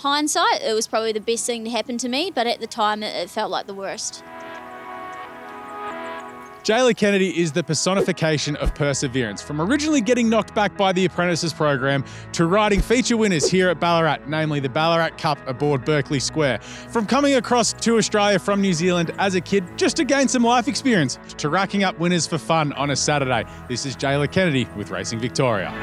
hindsight, it was probably the best thing to happen to me, but at the time it felt like the worst. Jaylah Kennedy is the personification of perseverance, from originally getting knocked back by the apprentices program to riding feature winners here at Ballarat, namely the Ballarat Cup aboard Berkeley Square. From coming across to Australia from New Zealand as a kid just to gain some life experience, to racking up winners for fun on a Saturday. This is Jaylah Kennedy with Racing Victoria.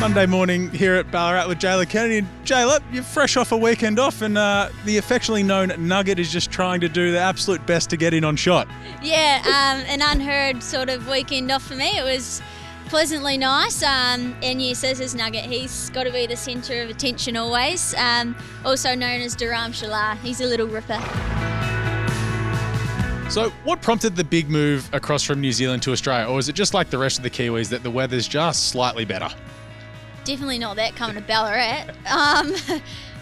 Monday morning here at Ballarat with Jaylah Kennedy. Jaylah, you're fresh off a weekend off, and the affectionately known Nugget is just trying to do the absolute best to get in on shot. Yeah, an unheard sort of weekend off for me. It was pleasantly nice, and yes, this is Nugget. He's got to be the centre of attention always, also known as Dharam Shalar. He's a little ripper. So what prompted the big move across from New Zealand to Australia, or is it just like the rest of the Kiwis that the weather's just slightly better? Definitely not that coming to Ballarat.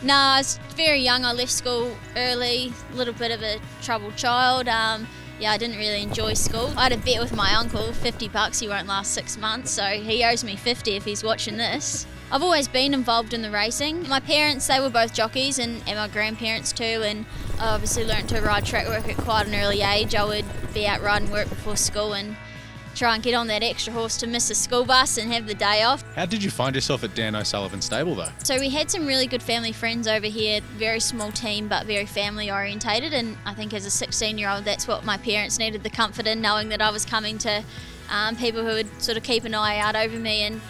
No, I was very young. I left school early, a little bit of a troubled child. I didn't really enjoy school. I had a bet with my uncle, $50, he won't last 6 months, so he owes me 50 if he's watching this. I've always been involved in the racing. My parents, they were both jockeys, and my grandparents too, and I obviously learnt to ride track work at quite an early age. I would be out riding work before school and try and get on that extra horse to miss the school bus and have the day off. How did you find yourself at Dan O'Sullivan's stable though? So we had some really good family friends over here, very small team but very family orientated, and I think as a 16-year-old that's what my parents needed the comfort in, knowing that I was coming to people who would sort of keep an eye out over me, and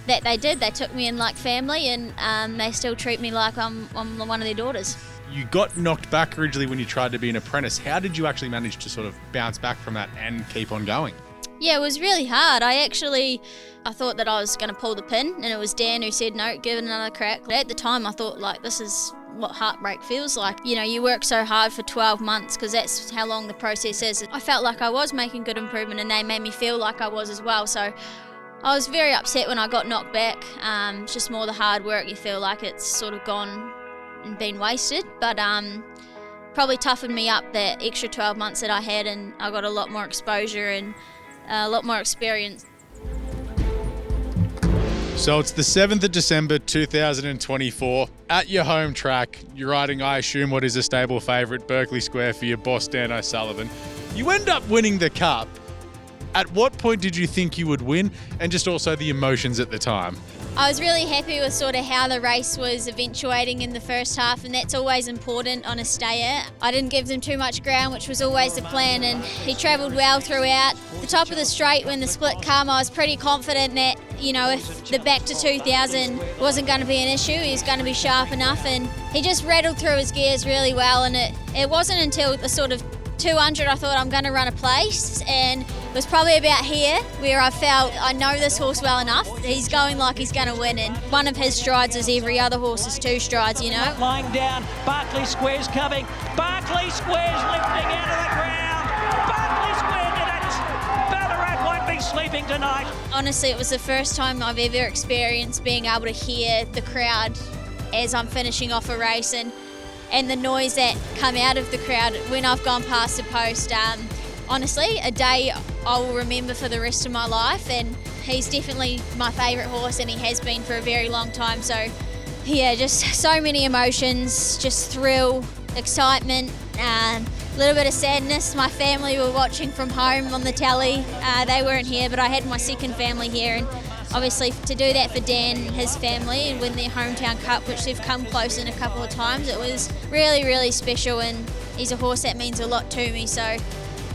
that they did. They took me in like family, and they still treat me like I'm one of their daughters. You got knocked back originally when you tried to be an apprentice. How did you actually manage to sort of bounce back from that and keep on going? Yeah, it was really hard. I thought that I was going to pull the pin, and it was Dan who said, no, give it another crack. At the time, I thought, this is what heartbreak feels like. You work so hard for 12 months because that's how long the process is. I felt like I was making good improvement, and they made me feel like I was as well. So I was very upset when I got knocked back. It's just more the hard work. You feel like it's sort of gone and been wasted. But probably toughened me up that extra 12 months that I had, and I got a lot more exposure and a lot more experience. So it's the 7th of December 2024 at your home track. You're riding, I assume, what is a stable favourite, Berkeley Square, for your boss Dan O'Sullivan. You end up winning the cup. At what point did you think you would win, and just also the emotions at the time? I was really happy with sort of how the race was eventuating in the first half, and that's always important on a stayer. I didn't give them too much ground, which was always the plan, and he travelled well throughout. The top of the straight, when the split come, I was pretty confident that, if the back to 2000 wasn't going to be an issue, he was going to be sharp enough, and he just rattled through his gears really well, and it wasn't until the sort of 200 I thought I'm going to run a place, and it was probably about here where I felt I know this horse well enough. He's going like he's going to win, and one of his strides is every other horse's 2 strides, Lying down, Berkeley Square's coming. Berkeley Square's lifting out of the ground. Berkeley Square did it. Ballarat won't be sleeping tonight. Honestly, it was the first time I've ever experienced being able to hear the crowd as I'm finishing off a race, and the noise that come out of the crowd when I've gone past the post. Honestly, a day I will remember for the rest of my life, and he's definitely my favourite horse, and he has been for a very long time. So yeah, just so many emotions, just thrill, excitement, a little bit of sadness. My family were watching from home on the telly. They weren't here, but I had my second family here, and obviously to do that for Dan and his family and win their hometown cup, which they've come close in a couple of times, it was really, really special, and he's a horse that means a lot to me. So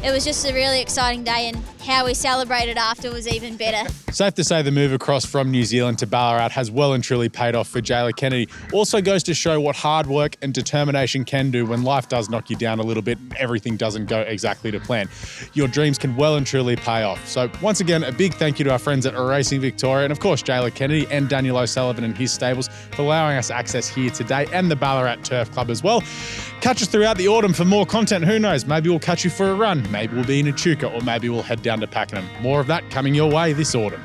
it was just a really exciting day, and how we celebrated after was even better. Safe to say the move across from New Zealand to Ballarat has well and truly paid off for Jaylah Kennedy. Also goes to show what hard work and determination can do when life does knock you down a little bit and everything doesn't go exactly to plan. Your dreams can well and truly pay off. So once again, a big thank you to our friends at Racing Victoria, and of course Jaylah Kennedy and Daniel O'Sullivan and his stables for allowing us access here today, and the Ballarat Turf Club as well. Catch us throughout the autumn for more content. Who knows, maybe we'll catch you for a run, maybe we'll be in Echuca, or maybe we'll head down to Pakenham. More of that coming your way this autumn.